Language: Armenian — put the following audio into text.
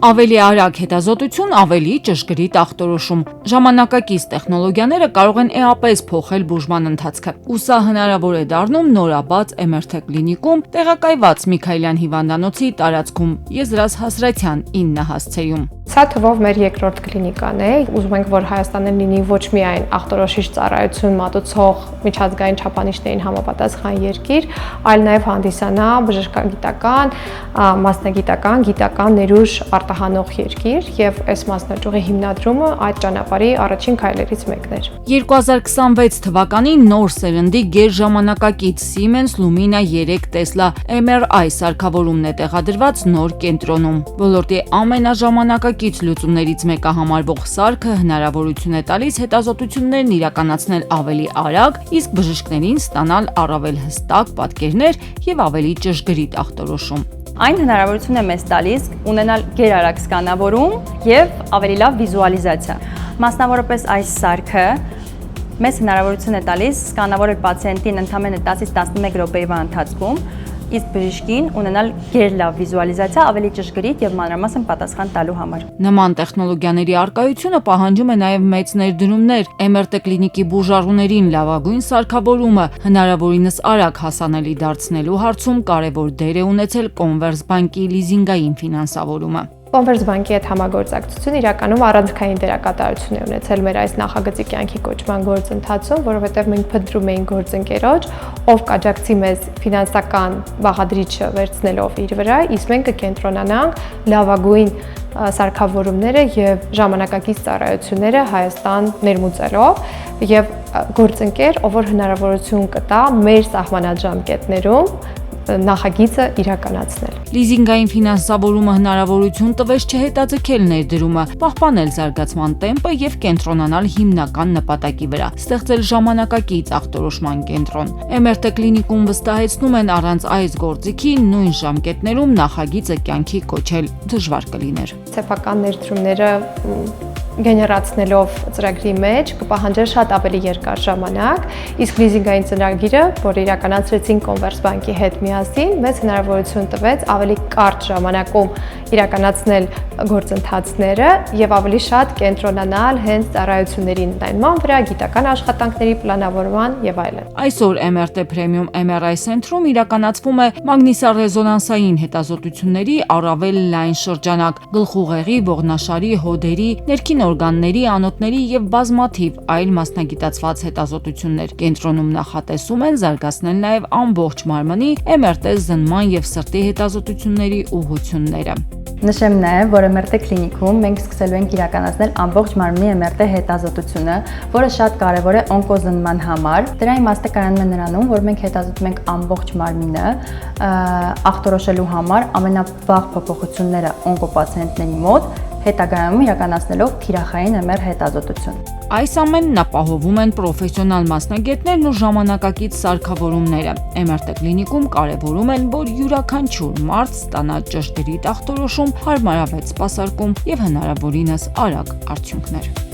Ավելի արագ հետազոտություն, ավելի ճշգրիտ ախտորոշում։ Ժամանակակից տեխնոլոգիաները կարող են էապես փոխել բուժման ընթացքը։ Ու սա հնարավոր է դառնում նորաբաց MRT կլինիկում, տեղակայված Միքայելյան հիվանդանոցի տարածքում, Եզրաս Հասրաթյան 9 հասցեում։ Սա թվով մեր երկրորդ կլինիկան է։ Ուզում ենք, որ Հայաստանում լինի ոչ միայն ախտորոշիչ ծառայություն մատուցող միջազգային չափանիշներին համապատասխան երկիր, այլ նաև հանդիսանա բժշկագիտական, մասնագիտական, գիտական ներուժ արտահանող երկիր, եւ այս մասնաճյուղի հիմնադրումը այդ ճանապարհի առաջին քայլերից մեկն էր։ 2026 թվականին նոր սերնդի գերժամանակակից Siemens Lumina 3 Tesla MRI սարքավորումն է տեղադրված նոր կենտրոնում։ Ոլորտի ամենաժամանակակից լուծումներից մեկը համարվող սարքը հնարավորություն է տալիս հետազոտություններն իրականացնել ավելի արագ, իսկ բժիշկներին ստանալ առավել հստակ պատկերներ եւ ավելի ճշգրիտ ախտորոշում։ Այն հնարավորություն է մեզ տալիս ունենալ գերարագ սկանավորում եւ ավելի լավ վիզուալիզացիա։ Մասնավորապես այս սարքը մեզ հնարավորություն է տալիս սկանավորել պացիենտին ընդամենը 10-ից 11 րոպեվա ընթացքում, իսկ բժիշկին ունենալ գերլավ վիզուալիզացիա ավելի ճշգրիտ եւ մանրամասն պատասխան տալու համար։ Նման տեխնոլոգիաների արկայությունը պահանջում է նաեւ մեծ ներդրումներ։ MRT կլինիկի բուժառուներին լավագույն սարքավորումը հնարավորինս արագ հասանելի դարձնելու հարցում կարևոր դեր է ունեցել Կոնվերսբանկի լիզինգային ֆինանսավորումը։ Կոնվերսբանկի հետ համագործակցությունը իրականում առանցքային դերակատարություն է ունեցել մեր այս նախագծի կյանքի կոչման գործընթացում, որովհետև մենք փնտրում էինք գործընկերոջ, ով կաջակցի մեզ ֆինանսական բաղադրիչը վերցնելով իր վրա, իսկ մենք կկենտրոնանանք լավագույն սարքավորումները եւ ժամանակակից ծառայությունները Հայաստան ներմուծելով եւ գործընկեր, ով որ հնարավորություն կտա մեր սահմանած ժամկետներում նախագիծը իրականացնել։ Լիզինգային ֆինանսավորումը հնարավորություն տվեց չհետաձգել ներդրումը, պահպանել զարգացման տեմպը եւ կենտրոնանալ հիմնական նպատակի վրա՝ ստեղծել ժամանակակից ախտորոշման կենտրոն։ MRT կլինիկում վստահեցնում են առանց այս գործիքի նույն ժամկետներում նախագիծը կյանքի կոչել դժվար կլիներ։ Սեփական ներդրումները գեներացնելով ծրագրի մեջ կպահանջեր շատ ավելի երկար ժամանակ, իսկ լիզինգային ծրագիրը, որը իրականացրեցինք Կոնվերսբանկի հետ միասին, մեզ հնարավորություն տվեց ավելի կարճ ժամանակում իրականացնել գործընթացները եւ ավելի շատ կենտրոնանալ հենց ծառայությունների ընդայնման վրա, գիտական աշխատանքների պլանավորման եւ այլն։ Այսօր MRT Premium MRI Center-ում իրականացվում է մագնիսառեզոնանսային հետազոտությունների առավել լայն շրջանակ՝ գլխուղեղի, ողնաշարի, հոդերի, ներքին օրգանների, անոթների եւ բազմաթիվ այլ մասնագիտացված հետազոտություններ։ Կենտրոնում նախատեսում են զարգացնել նաեւ ամբողջ մարմնի MRT զննման եւ սրտի հետազոտությունների ուղղությունները։ Նշեմ նաև, որ MRT կլինիկում մենք սկսելու ենք իրականացնել ամբողջ մարմնի MRT հետազոտությունը, որը շատ կարևոր է օնկոզննման համար։ Դրա իմաստը կայանում է նրանում, որ մենք հետազոտում ենք ամբողջ մարմինը, ախտորոշելու համար ամենավաղ փոփոխությունները օնկոպացիենտների մոտ, հետագայում իրականացնելով թիրախային MR հետազոտություն։ Այս ամենն ապահովում են պրոֆեսիոնալ մասնագետներն ու ժամանակակից սարքավորումները։ MRT կլինիկում կարևորում են, որ յուրաքանչյուր մարդ ստանա ճշգրիտ ախտորոշում, հարմարավետ սպասարկում եւ հնարավորինս արագ արդյունքներ։